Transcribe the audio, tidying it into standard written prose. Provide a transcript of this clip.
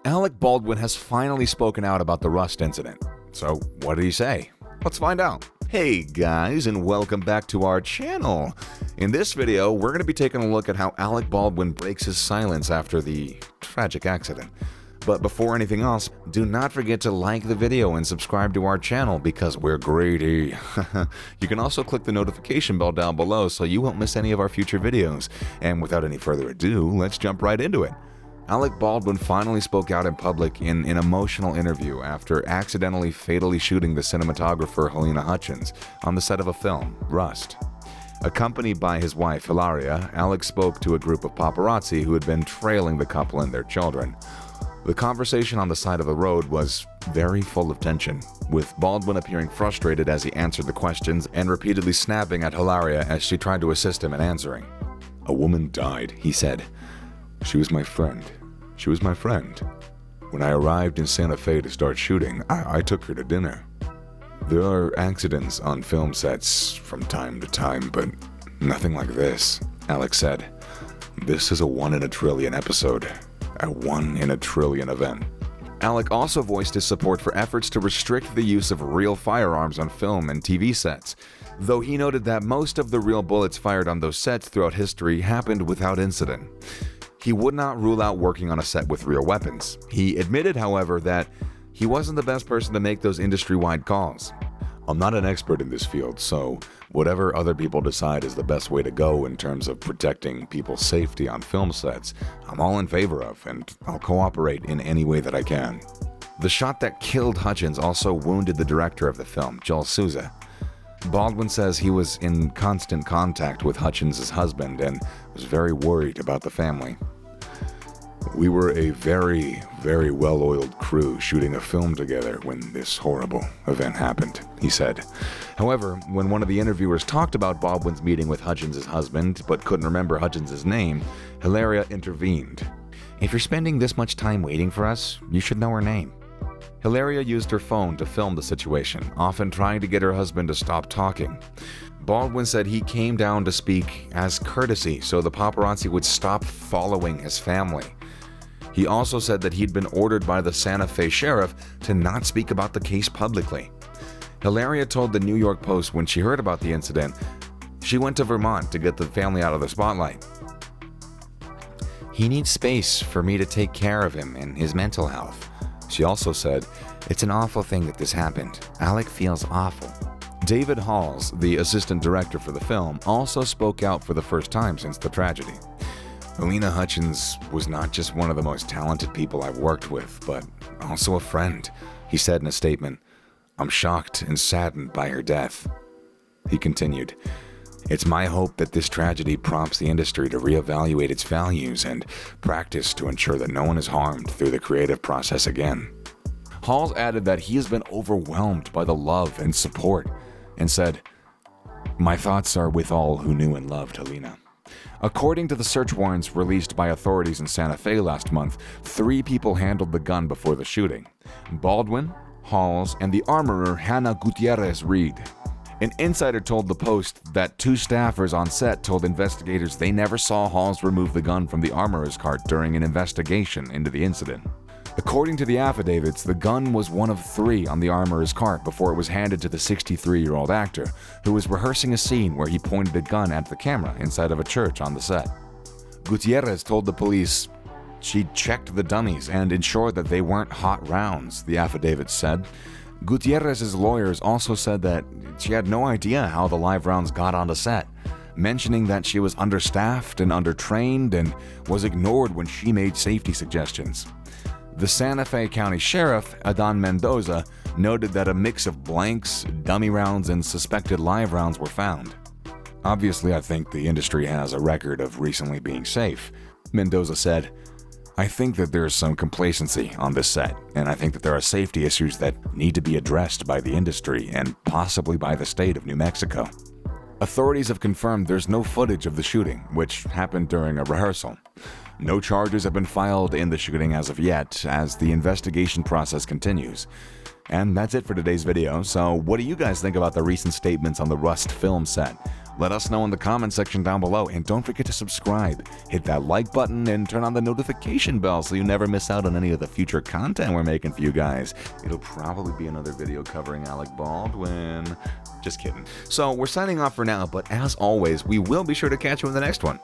Alec Baldwin has finally spoken out about the Rust incident. So, what did he say? Let's find out. Hey guys, and welcome back to our channel. In this video, we're going to be taking a look at how Alec Baldwin breaks his silence after the tragic accident. But before anything else, do not forget to like the video and subscribe to our channel because we're greedy. You can also click the notification bell down below so you won't miss any of our future videos. And without any further ado, let's jump right into it. Alec Baldwin finally spoke out in public in an emotional interview after accidentally fatally shooting the cinematographer Halyna Hutchins on the set of a film, Rust. Accompanied by his wife, Hilaria, Alec spoke to a group of paparazzi who had been trailing the couple and their children. The conversation on the side of the road was very full of tension, with Baldwin appearing frustrated as he answered the questions and repeatedly snapping at Hilaria as she tried to assist him in answering. "A woman died," he said. "She was my friend. She was my friend. When I arrived in Santa Fe to start shooting, I took her to dinner. There are accidents on film sets from time to time, but nothing like this," Alec said. "This is a 1 in a trillion episode. A 1 in a trillion event." Alec also voiced his support for efforts to restrict the use of real firearms on film and TV sets, though he noted that most of the real bullets fired on those sets throughout history happened without incident. He would not rule out working on a set with real weapons. He admitted, however, that he wasn't the best person to make those industry-wide calls. "I'm not an expert in this field, so whatever other people decide is the best way to go in terms of protecting people's safety on film sets, I'm all in favor of, and I'll cooperate in any way that I can." The shot that killed Hutchins also wounded the director of the film, Joel Souza. Baldwin says he was in constant contact with Hutchins' husband and was very worried about the family. "We were a very, very well-oiled crew shooting a film together when this horrible event happened," he said. However, when one of the interviewers talked about Baldwin's meeting with Hutchins' husband but couldn't remember Hutchins' name, Hilaria intervened. "If you're spending this much time waiting for us, you should know her name." Hilaria used her phone to film the situation, often trying to get her husband to stop talking. Baldwin said he came down to speak as courtesy so the paparazzi would stop following his family. He also said that he'd been ordered by the Santa Fe sheriff to not speak about the case publicly. Hilaria told the New York Post when she heard about the incident, she went to Vermont to get the family out of the spotlight. "He needs space for me to take care of him and his mental health." She also said, "It's an awful thing that this happened. Alec feels awful." David Halls, the assistant director for the film, also spoke out for the first time since the tragedy. "Halyna Hutchins was not just one of the most talented people I've worked with, but also a friend," he said in a statement. "I'm shocked and saddened by her death." He continued, "It's my hope that this tragedy prompts the industry to reevaluate its values and practice to ensure that no one is harmed through the creative process again." Halls added that he has been overwhelmed by the love and support and said, "My thoughts are with all who knew and loved Halyna." According to the search warrants released by authorities in Santa Fe last month, 3 people handled the gun before the shooting: Baldwin, Halls, and the armorer Hannah Gutierrez-Reed. An insider told the Post that 2 staffers on set told investigators they never saw Halls remove the gun from the armorer's cart during an investigation into the incident. According to the affidavits, the gun was one of 3 on the armorer's cart before it was handed to the 63-year-old actor, who was rehearsing a scene where he pointed a gun at the camera inside of a church on the set. Gutierrez told the police she checked the dummies and ensured that they weren't hot rounds, the affidavit said. Gutierrez's lawyers also said that she had no idea how the live rounds got onto set, mentioning that she was understaffed and undertrained and was ignored when she made safety suggestions. The Santa Fe County Sheriff, Adan Mendoza, noted that a mix of blanks, dummy rounds, and suspected live rounds were found. "Obviously, I think the industry has a record of recently being safe," Mendoza said. "I think that there is some complacency on this set, and I think that there are safety issues that need to be addressed by the industry and possibly by the state of New Mexico." Authorities have confirmed there's no footage of the shooting, which happened during a rehearsal. No charges have been filed in the shooting as of yet, as the investigation process continues. And that's it for today's video, so what do you guys think about the recent statements on the Rust film set? Let us know in the comment section down below, and don't forget to subscribe. Hit that like button and turn on the notification bell so you never miss out on any of the future content we're making for you guys. It'll probably be another video covering Alec Baldwin. Just kidding. So we're signing off for now, but as always, we will be sure to catch you in the next one.